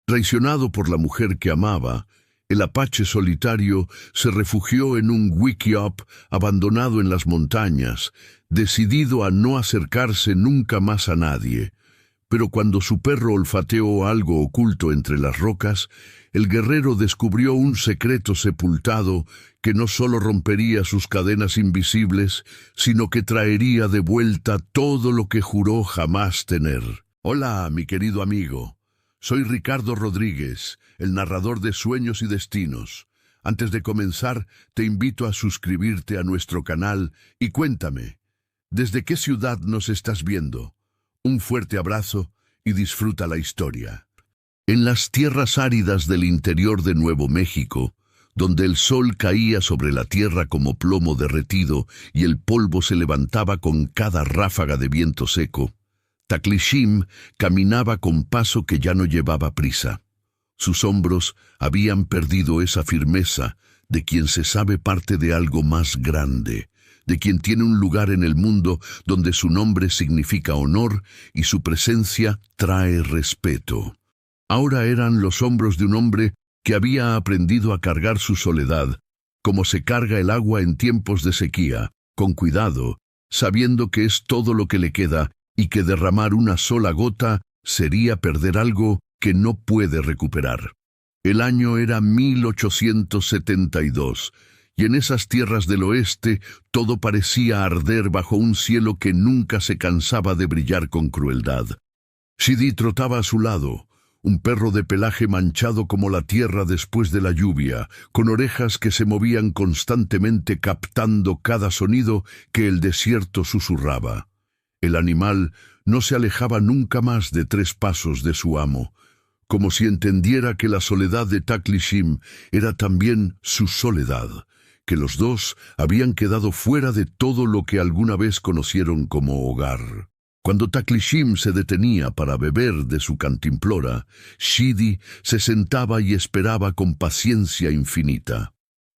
Traicionado por la mujer que amaba, el apache solitario se refugió en un wickiup abandonado en las montañas, decidido a no acercarse nunca más a nadie. Pero cuando su perro olfateó algo oculto entre las rocas, el guerrero descubrió un secreto sepultado que no solo rompería sus cadenas invisibles, sino que traería de vuelta todo lo que juró jamás tener. Hola, mi querido amigo. Soy Ricardo Rodríguez, el narrador de Sueños y Destinos. Antes de comenzar, te invito a suscribirte a nuestro canal y cuéntame, ¿desde qué ciudad nos estás viendo? Un fuerte abrazo y disfruta la historia. En las tierras áridas del interior de Nuevo México, donde el sol caía sobre la tierra como plomo derretido y el polvo se levantaba con cada ráfaga de viento seco, Taclishim caminaba con paso que ya no llevaba prisa. Sus hombros habían perdido esa firmeza de quien se sabe parte de algo más grande, de quien tiene un lugar en el mundo donde su nombre significa honor y su presencia trae respeto. Ahora eran los hombros de un hombre que había aprendido a cargar su soledad, como se carga el agua en tiempos de sequía, con cuidado, sabiendo que es todo lo que le queda y que derramar una sola gota sería perder algo que no puede recuperar. El año era 1872, y en esas tierras del oeste todo parecía arder bajo un cielo que nunca se cansaba de brillar con crueldad. Shidi trotaba a su lado, un perro de pelaje manchado como la tierra después de la lluvia, con orejas que se movían constantemente captando cada sonido que el desierto susurraba. El animal no se alejaba nunca más de 3 pasos de su amo, como si entendiera que la soledad de Taclishim era también su soledad, que los dos habían quedado fuera de todo lo que alguna vez conocieron como hogar. Cuando Taclishim se detenía para beber de su cantimplora, Shidi se sentaba y esperaba con paciencia infinita.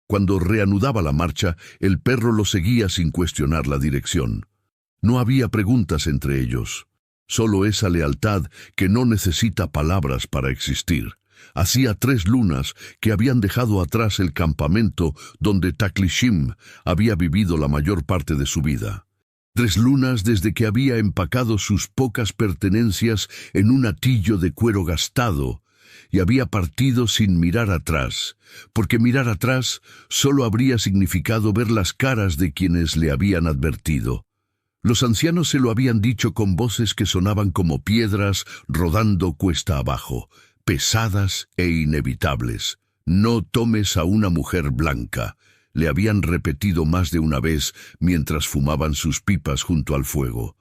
Cuando reanudaba la marcha, el perro lo seguía sin cuestionar la dirección. No había preguntas entre ellos, solo esa lealtad que no necesita palabras para existir. Hacía 3 lunas que habían dejado atrás el campamento donde Taclishim había vivido la mayor parte de su vida. 3 lunas desde que había empacado sus pocas pertenencias en un hatillo de cuero gastado y había partido sin mirar atrás, porque mirar atrás solo habría significado ver las caras de quienes le habían advertido. Los ancianos se lo habían dicho con voces que sonaban como piedras rodando cuesta abajo, pesadas e inevitables. No tomes a una mujer blanca, le habían repetido más de una vez mientras fumaban sus pipas junto al fuego.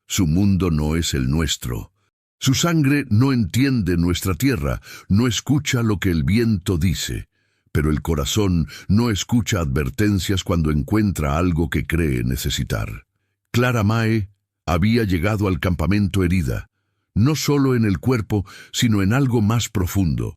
Su mundo no es el nuestro. Su sangre no entiende nuestra tierra, no escucha lo que el viento dice. Pero el corazón no escucha advertencias cuando encuentra algo que cree necesitar. Clara Mae había llegado al campamento herida, no solo en el cuerpo, sino en algo más profundo,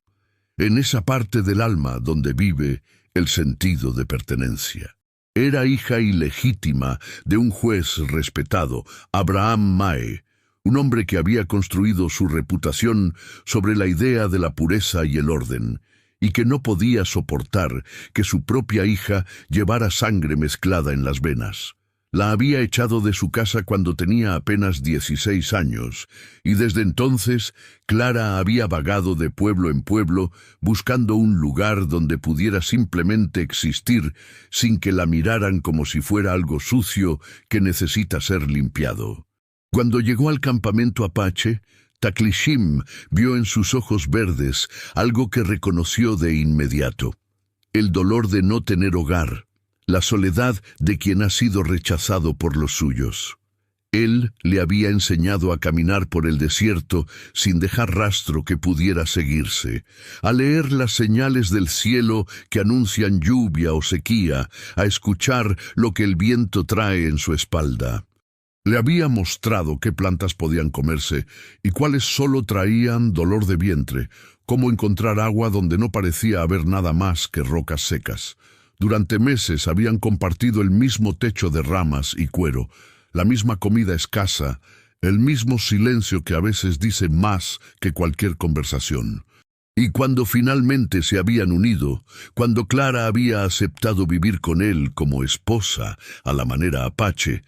en esa parte del alma donde vive el sentido de pertenencia. Era hija ilegítima de un juez respetado, Abraham Mae, un hombre que había construido su reputación sobre la idea de la pureza y el orden, y que no podía soportar que su propia hija llevara sangre mezclada en las venas. La había echado de su casa cuando tenía apenas 16 años, y desde entonces Clara había vagado de pueblo en pueblo buscando un lugar donde pudiera simplemente existir sin que la miraran como si fuera algo sucio que necesita ser limpiado. Cuando llegó al campamento apache, Taclishim vio en sus ojos verdes algo que reconoció de inmediato: el dolor de no tener hogar, la soledad de quien ha sido rechazado por los suyos. Él le había enseñado a caminar por el desierto sin dejar rastro que pudiera seguirse, a leer las señales del cielo que anuncian lluvia o sequía, a escuchar lo que el viento trae en su espalda. Le había mostrado qué plantas podían comerse y cuáles solo traían dolor de vientre, cómo encontrar agua donde no parecía haber nada más que rocas secas. Durante meses habían compartido el mismo techo de ramas y cuero, la misma comida escasa, el mismo silencio que a veces dice más que cualquier conversación. Y cuando finalmente se habían unido, cuando Clara había aceptado vivir con él como esposa a la manera apache,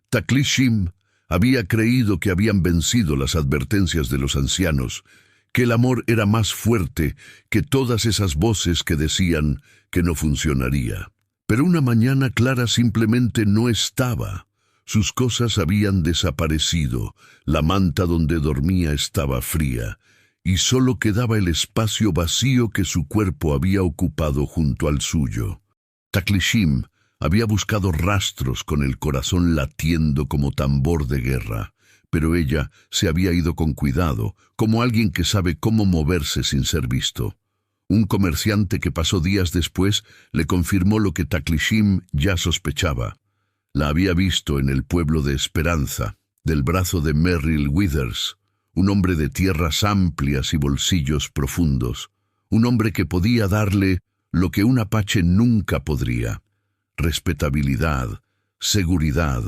Taklishim había creído que habían vencido las advertencias de los ancianos, que el amor era más fuerte que todas esas voces que decían que no funcionaría. Pero una mañana Clara simplemente no estaba. Sus cosas habían desaparecido, la manta donde dormía estaba fría, y solo quedaba el espacio vacío que su cuerpo había ocupado junto al suyo. Taklishim había buscado rastros con el corazón latiendo como tambor de guerra, pero ella se había ido con cuidado, como alguien que sabe cómo moverse sin ser visto. Un comerciante que pasó días después le confirmó lo que Taklishim ya sospechaba. La había visto en el pueblo de Esperanza, del brazo de Merrill Withers, un hombre de tierras amplias y bolsillos profundos, un hombre que podía darle lo que un apache nunca podría: respetabilidad, seguridad,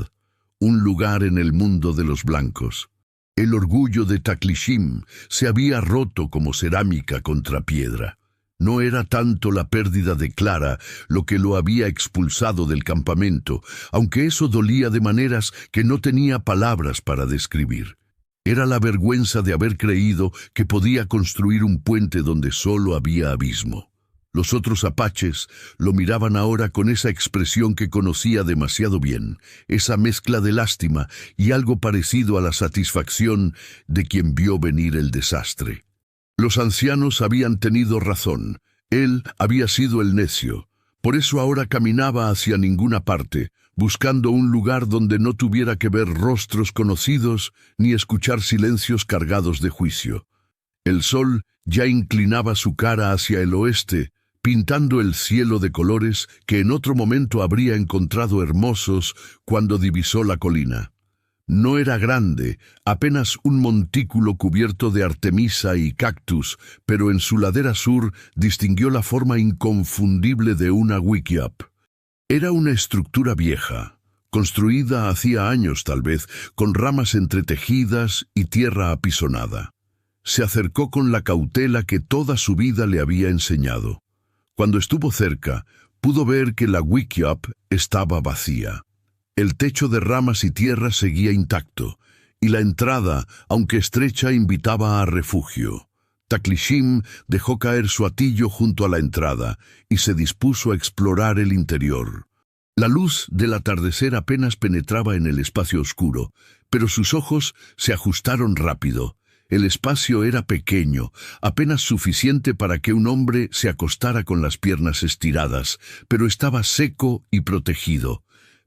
un lugar en el mundo de los blancos. El orgullo de Taklishim se había roto como cerámica contra piedra. No era tanto la pérdida de Clara lo que lo había expulsado del campamento, aunque eso dolía de maneras que no tenía palabras para describir. Era la vergüenza de haber creído que podía construir un puente donde solo había abismo. Los otros apaches lo miraban ahora con esa expresión que conocía demasiado bien, esa mezcla de lástima y algo parecido a la satisfacción de quien vio venir el desastre. Los ancianos habían tenido razón. Él había sido el necio. Por eso ahora caminaba hacia ninguna parte, buscando un lugar donde no tuviera que ver rostros conocidos ni escuchar silencios cargados de juicio. El sol ya inclinaba su cara hacia el oeste, pintando el cielo de colores que en otro momento habría encontrado hermosos cuando divisó la colina. No era grande, apenas un montículo cubierto de artemisa y cactus, pero en su ladera sur distinguió la forma inconfundible de una wickiup. Era una estructura vieja, construida hacía años tal vez, con ramas entretejidas y tierra apisonada. Se acercó con la cautela que toda su vida le había enseñado. Cuando estuvo cerca, pudo ver que la wickiup estaba vacía. El techo de ramas y tierra seguía intacto, y la entrada, aunque estrecha, invitaba a refugio. Taklishim dejó caer su hatillo junto a la entrada y se dispuso a explorar el interior. La luz del atardecer apenas penetraba en el espacio oscuro, pero sus ojos se ajustaron rápido. El espacio era pequeño, apenas suficiente para que un hombre se acostara con las piernas estiradas, pero estaba seco y protegido,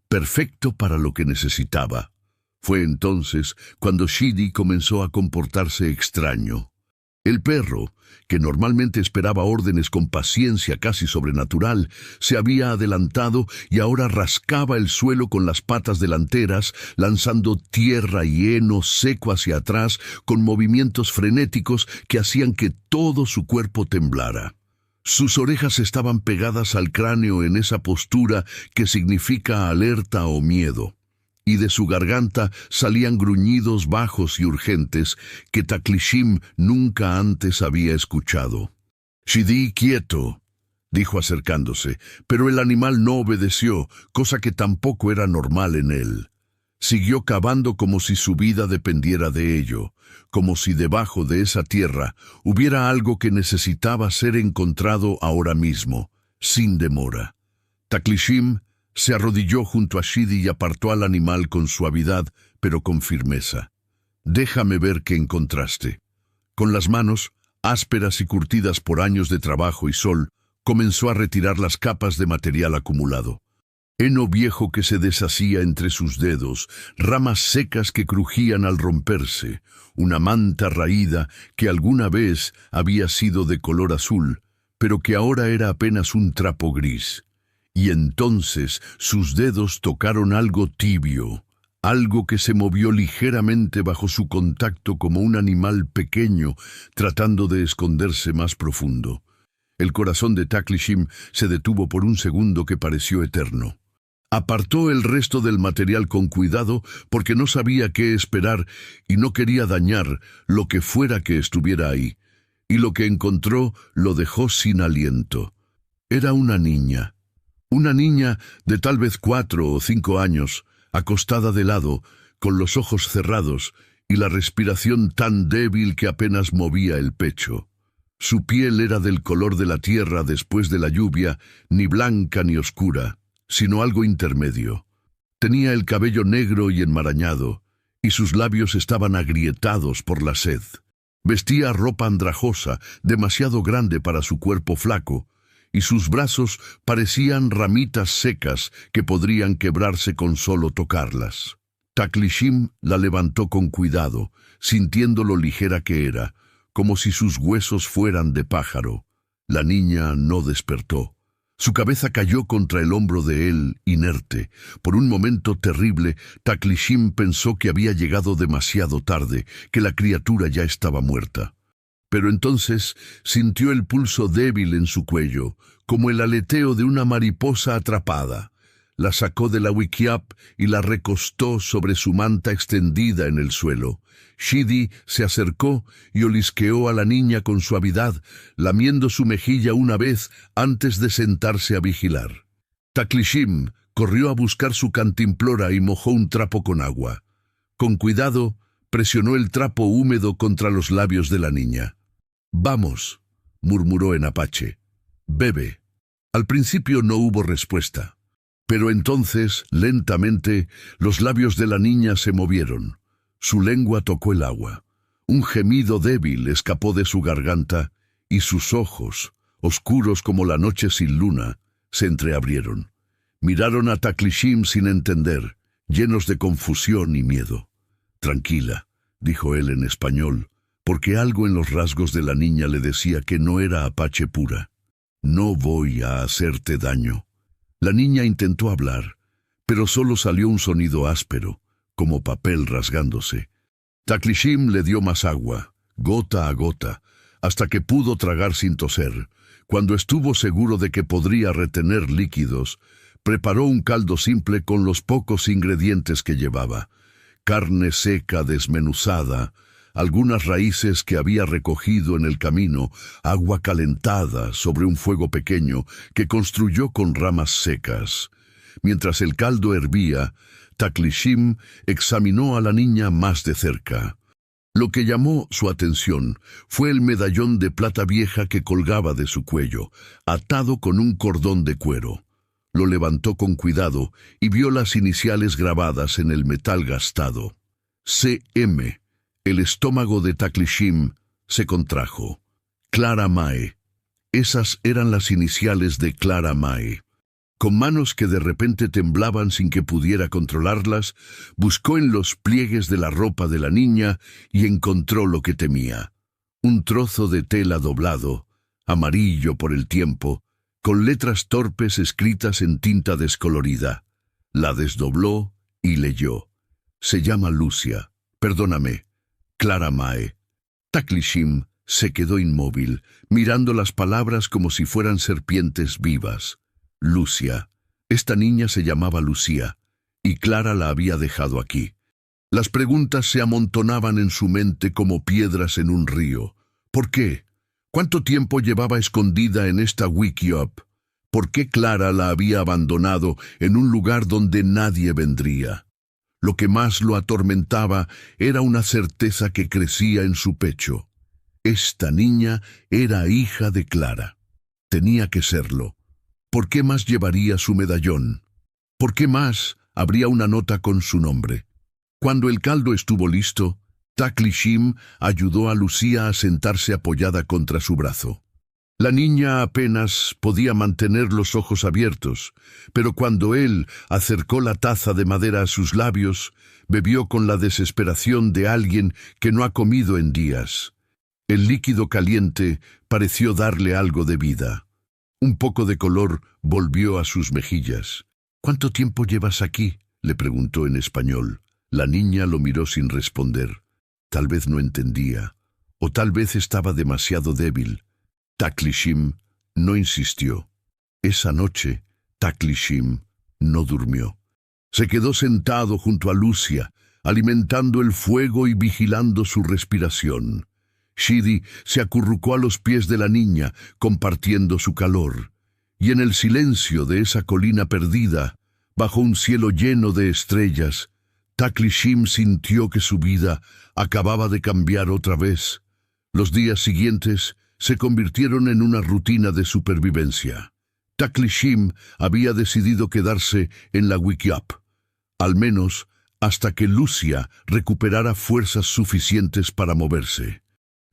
perfecto para lo que necesitaba. Fue entonces cuando Shidi comenzó a comportarse extraño. El perro, que normalmente esperaba órdenes con paciencia casi sobrenatural, se había adelantado y ahora rascaba el suelo con las patas delanteras, lanzando tierra y heno seco hacia atrás con movimientos frenéticos que hacían que todo su cuerpo temblara. Sus orejas estaban pegadas al cráneo en esa postura que significa alerta o miedo, y de su garganta salían gruñidos bajos y urgentes que Taklishim nunca antes había escuchado. «Shidi, quieto», dijo acercándose, pero el animal no obedeció, cosa que tampoco era normal en él. Siguió cavando como si su vida dependiera de ello, como si debajo de esa tierra hubiera algo que necesitaba ser encontrado ahora mismo, sin demora. Taklishim se arrodilló junto a Shidi y apartó al animal con suavidad, pero con firmeza. «Déjame ver qué encontraste». Con las manos, ásperas y curtidas por años de trabajo y sol, comenzó a retirar las capas de material acumulado. Heno viejo que se deshacía entre sus dedos, ramas secas que crujían al romperse, una manta raída que alguna vez había sido de color azul, pero que ahora era apenas un trapo gris. Y entonces sus dedos tocaron algo tibio, algo que se movió ligeramente bajo su contacto como un animal pequeño tratando de esconderse más profundo. El corazón de Taklishim se detuvo por un segundo que pareció eterno. Apartó el resto del material con cuidado porque no sabía qué esperar y no quería dañar lo que fuera que estuviera ahí. y lo que encontró lo dejó sin aliento. Era una niña de tal vez 4 o 5 años, acostada de lado, con los ojos cerrados y la respiración tan débil que apenas movía el pecho. Su piel era del color de la tierra después de la lluvia, ni blanca ni oscura, sino algo intermedio. Tenía el cabello negro y enmarañado, y sus labios estaban agrietados por la sed. Vestía ropa andrajosa, demasiado grande para su cuerpo flaco, y sus brazos parecían ramitas secas que podrían quebrarse con solo tocarlas. Taklishim la levantó con cuidado, sintiendo lo ligera que era, como si sus huesos fueran de pájaro. La niña no despertó. Su cabeza cayó contra el hombro de él, inerte. Por un momento terrible, Taklishim pensó que había llegado demasiado tarde, que la criatura ya estaba muerta. Pero entonces sintió el pulso débil en su cuello, como el aleteo de una mariposa atrapada. La sacó de la wickiup y la recostó sobre su manta extendida en el suelo. Shidi se acercó y olisqueó a la niña con suavidad, lamiendo su mejilla una vez antes de sentarse a vigilar. Taklishim corrió a buscar su cantimplora y mojó un trapo con agua. Con cuidado, presionó el trapo húmedo contra los labios de la niña. «Vamos», murmuró en apache. «Bebe». Al principio no hubo respuesta. Pero entonces, lentamente, los labios de la niña se movieron. Su lengua tocó el agua. Un gemido débil escapó de su garganta y sus ojos, oscuros como la noche sin luna, se entreabrieron. Miraron a Taklishim sin entender, llenos de confusión y miedo. «Tranquila», dijo él en español, porque algo en los rasgos de la niña le decía que no era apache pura. «No voy a hacerte daño». La niña intentó hablar, pero solo salió un sonido áspero, como papel rasgándose. Taklishim le dio más agua, gota a gota, hasta que pudo tragar sin toser. Cuando estuvo seguro de que podría retener líquidos, preparó un caldo simple con los pocos ingredientes que llevaba: carne seca desmenuzada, algunas raíces que había recogido en el camino, agua calentada sobre un fuego pequeño que construyó con ramas secas. Mientras el caldo hervía, Taklishim examinó a la niña más de cerca. Lo que llamó su atención fue el medallón de plata vieja que colgaba de su cuello, atado con un cordón de cuero. Lo levantó con cuidado y vio las iniciales grabadas en el metal gastado. CM. El estómago de Taklishim se contrajo. Clara Mae. Esas eran las iniciales de Clara Mae. Con manos que de repente temblaban sin que pudiera controlarlas, buscó en los pliegues de la ropa de la niña y encontró lo que temía. Un trozo de tela doblado, amarillo por el tiempo, con letras torpes escritas en tinta descolorida. La desdobló y leyó. Se llama Lucia. Perdóname. Clara Mae. Taklishim se quedó inmóvil, mirando las palabras como si fueran serpientes vivas. Lucia. Esta niña se llamaba Lucía, y Clara la había dejado aquí. Las preguntas se amontonaban en su mente como piedras en un río. ¿Por qué? ¿Cuánto tiempo llevaba escondida en esta wickiup? ¿Por qué Clara la había abandonado en un lugar donde nadie vendría? Lo que más lo atormentaba era una certeza que crecía en su pecho. Esta niña era hija de Clara. Tenía que serlo. ¿Por qué más llevaría su medallón? ¿Por qué más habría una nota con su nombre? Cuando el caldo estuvo listo, Taklishim ayudó a Lucía a sentarse apoyada contra su brazo. La niña apenas podía mantener los ojos abiertos, pero cuando él acercó la taza de madera a sus labios, bebió con la desesperación de alguien que no ha comido en días. El líquido caliente pareció darle algo de vida. Un poco de color volvió a sus mejillas. «¿Cuánto tiempo llevas aquí?», le preguntó en español. La niña lo miró sin responder. Tal vez no entendía, o tal vez estaba demasiado débil. Taklishim no insistió. Esa noche, Taklishim no durmió. Se quedó sentado junto a Lucia, alimentando el fuego y vigilando su respiración. Shidi se acurrucó a los pies de la niña, compartiendo su calor. Y en el silencio de esa colina perdida, bajo un cielo lleno de estrellas, Taklishim sintió que su vida acababa de cambiar otra vez. Los días siguientes se convirtieron en una rutina de supervivencia. Taklishim había decidido quedarse en la Wikiup, al menos hasta que Lucia recuperara fuerzas suficientes para moverse.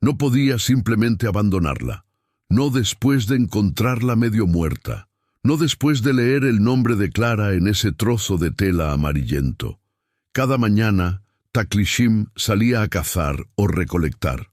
No podía simplemente abandonarla, no después de encontrarla medio muerta, no después de leer el nombre de Clara en ese trozo de tela amarillento. Cada mañana, Taklishim salía a cazar o recolectar.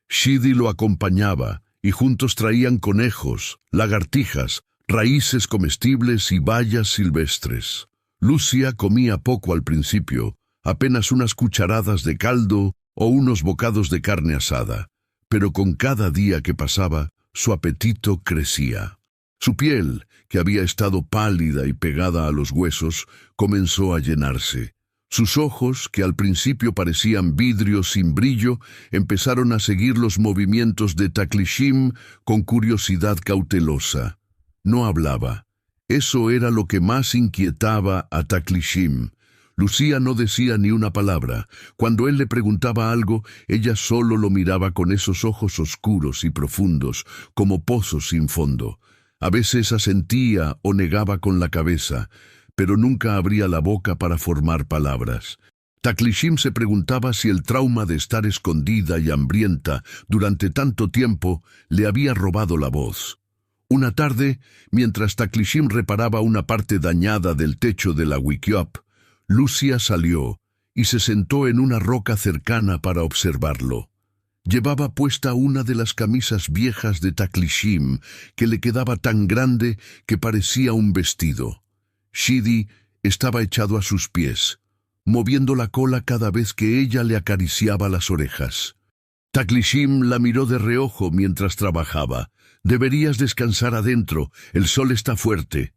Shidi lo acompañaba y juntos traían conejos, lagartijas, raíces comestibles y bayas silvestres. Lucia comía poco al principio, apenas unas cucharadas de caldo o unos bocados de carne asada, pero con cada día que pasaba, su apetito crecía. Su piel, que había estado pálida y pegada a los huesos, comenzó a llenarse. Sus ojos, que al principio parecían vidrio sin brillo, empezaron a seguir los movimientos de Taklishim con curiosidad cautelosa. No hablaba. Eso era lo que más inquietaba a Taklishim. Lucia no decía ni una palabra. Cuando él le preguntaba algo, ella solo lo miraba con esos ojos oscuros y profundos, como pozos sin fondo. A veces asentía o negaba con la cabeza, pero nunca abría la boca para formar palabras. Taklishim se preguntaba si el trauma de estar escondida y hambrienta durante tanto tiempo le había robado la voz. Una tarde, mientras Taklishim reparaba una parte dañada del techo de la Wikiup, Lucia salió y se sentó en una roca cercana para observarlo. Llevaba puesta una de las camisas viejas de Taklishim, que le quedaba tan grande que parecía un vestido. Shidi estaba echado a sus pies, moviendo la cola cada vez que ella le acariciaba las orejas. Taklishim la miró de reojo mientras trabajaba. «Deberías descansar adentro, el sol está fuerte».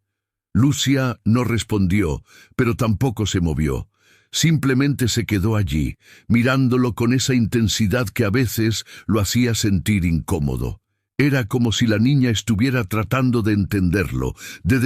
Lucia no respondió, pero tampoco se movió. Simplemente se quedó allí, mirándolo con esa intensidad que a veces lo hacía sentir incómodo. Era como si la niña estuviera tratando de entenderlo, de